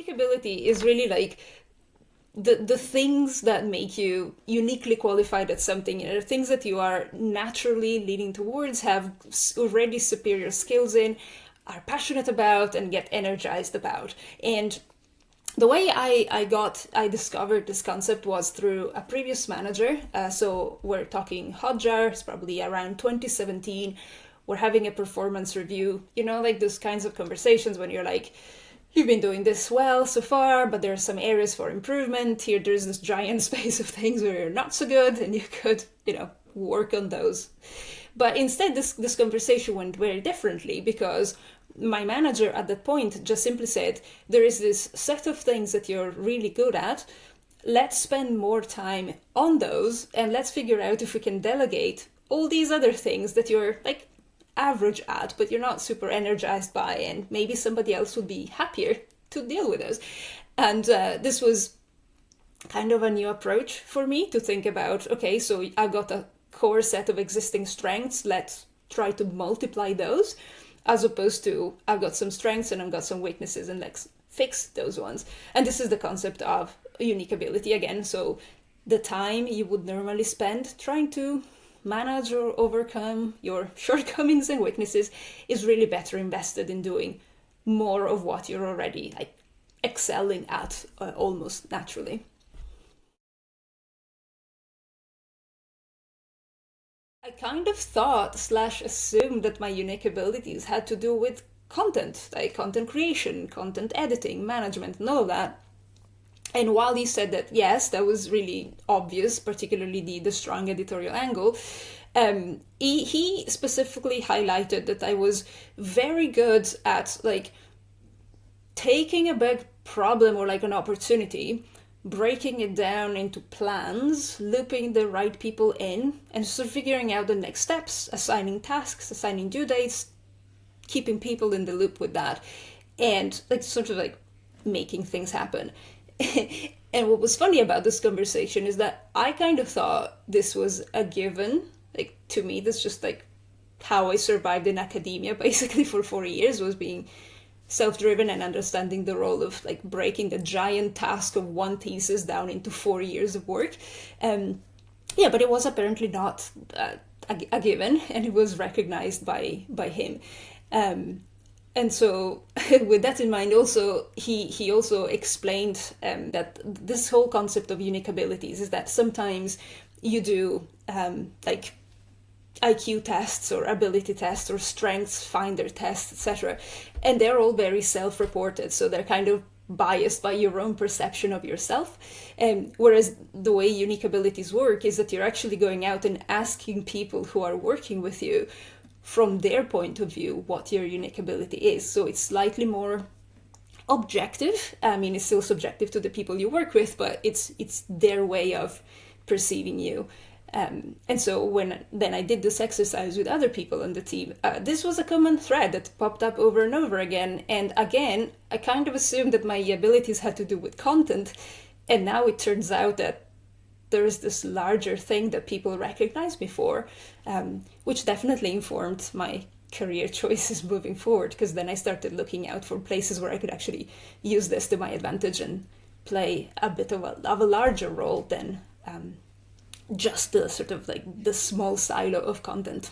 unique ability is really like the things that make you uniquely qualified at something, you know, the things that you are naturally leaning towards, have already superior skills in, are passionate about, and get energized about. And the way I discovered this concept was through a previous manager. So we're talking Hotjar, it's probably around 2017. We're having a performance review, you know, like those kinds of conversations when you're like, you've been doing this well so far, but there are some areas for improvement. Here, there's this giant space of things where you're not so good, and you could, you know, work on those. But instead, this conversation went very differently, because my manager at that point just simply said, there is this set of things that you're really good at. Let's spend more time on those, and let's figure out if we can delegate all these other things that you're like average at, but you're not super energized by, and maybe somebody else would be happier to deal with those. And this was kind of a new approach for me to think about, okay, so I've got a core set of existing strengths, let's try to multiply those, as opposed to I've got some strengths and I've got some weaknesses and let's fix those ones. And this is the concept of unique ability again. So the time you would normally spend trying to manage or overcome your shortcomings and weaknesses is really better invested in doing more of what you're already like excelling at almost naturally. I kind of thought slash assumed that my unique abilities had to do with content, like content creation, content editing, management, and all of that. And while he said that, yes, that was really obvious, particularly the strong editorial angle, he specifically highlighted that I was very good at like taking a big problem or like an opportunity, breaking it down into plans, looping the right people in, and sort of figuring out the next steps, assigning tasks, assigning due dates, keeping people in the loop with that, and like sort of like making things happen. And what was funny about this conversation is that I kind of thought this was a given. Like, to me, that's just like how I survived in academia basically for 4 years, was being self-driven and understanding the role of like breaking the giant task of one thesis down into 4 years of work. Yeah, but it was apparently not a given, and it was recognized by him. And so with that in mind, also he also explained that this whole concept of unique abilities is that sometimes you do like IQ tests or ability tests or strengths finder tests, etc. And they're all very self-reported, so they're kind of biased by your own perception of yourself. Whereas the way unique abilities work is that you're actually going out and asking people who are working with you from their point of view what your unique ability is. So it's slightly more objective. I mean, it's still subjective to the people you work with, but it's their way of perceiving you. And so when then I did this exercise with other people on the team, this was a common thread that popped up over and over again. And again, I kind of assumed that my abilities had to do with content. And now it turns out that there is this larger thing that people recognize me for, which definitely informed my career choices moving forward, because then I started looking out for places where I could actually use this to my advantage and play a bit of a larger role than just the sort of like the small silo of content.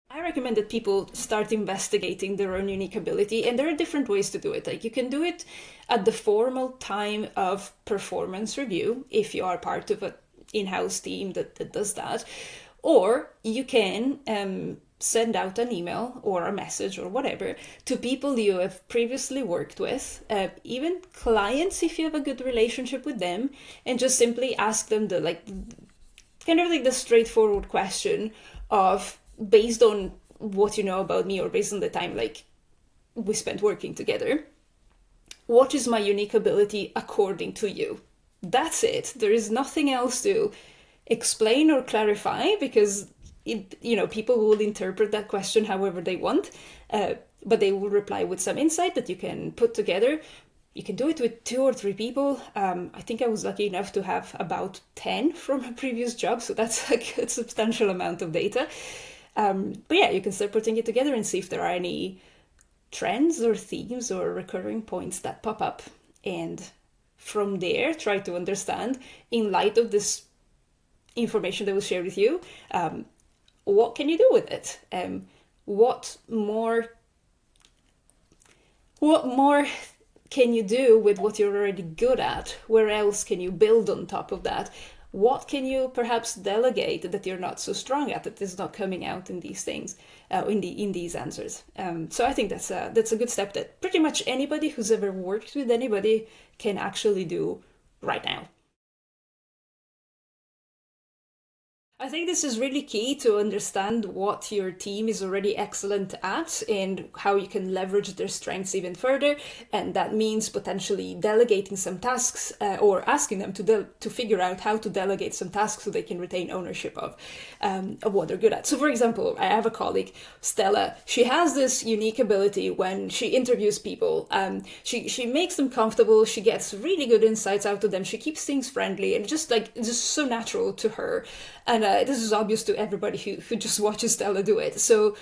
I recommend that people start investigating their own unique ability, and there are different ways to do it. Like, you can do it at the formal time of performance review if you are part of an in-house team that does that, or you can send out an email or a message or whatever to people you have previously worked with, even clients if you have a good relationship with them, and just simply ask them the like kind of like the straightforward question of, based on what you know about me or based on the time like we spent working together, what is my unique ability according to you? That's it. There is nothing else to explain or clarify, because people will interpret that question however they want, but they will reply with some insight that you can put together. You can do it with 2 or 3 people. I think I was lucky enough to have about 10 from a previous job, so that's a good substantial amount of data. But yeah, you can start putting it together and see if there are any trends or themes or recurring points that pop up, and from there try to understand, in light of this information that was shared with you, what can you do with it? What more can you do with what you're already good at? Where else can you build on top of that? What can you perhaps delegate that you're not so strong at, that is not coming out in these things, in these answers? So I think that's a good step that pretty much anybody who's ever worked with anybody can actually do right now. I think this is really key to understand what your team is already excellent at and how you can leverage their strengths even further. And that means potentially delegating some tasks, or asking them to figure out how to delegate some tasks so they can retain ownership of what they're good at. So, for example, I have a colleague, Stella. She has this unique ability when she interviews people. She makes them comfortable. She gets really good insights out of them. She keeps things friendly and just so natural to her. And this is obvious to everybody who just watches Stella do it. So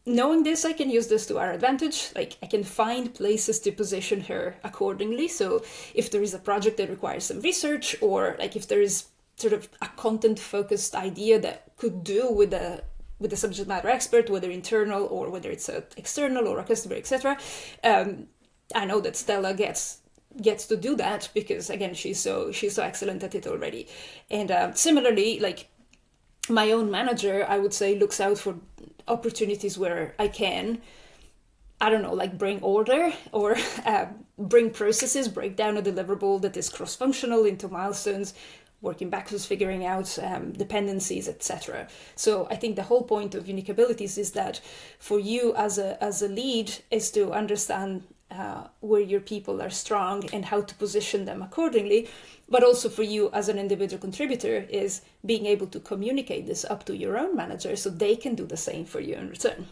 knowing this, I can use this to our advantage. Like, I can find places to position her accordingly. So if there is a project that requires some research, or like if there is sort of a content-focused idea that could do with the subject matter expert, whether internal or whether it's external or a customer, etc. I know that Stella gets to do that because, again, she's so excellent at it already. And similarly, like, my own manager, I would say, looks out for opportunities where I can, I don't know, like bring order or bring processes, break down a deliverable that is cross-functional into milestones, working backwards, figuring out dependencies, etc. So I think the whole point of unique abilities is that for you as a lead is to understand where your people are strong and how to position them accordingly. But also for you as an individual contributor is being able to communicate this up to your own manager so they can do the same for you in return.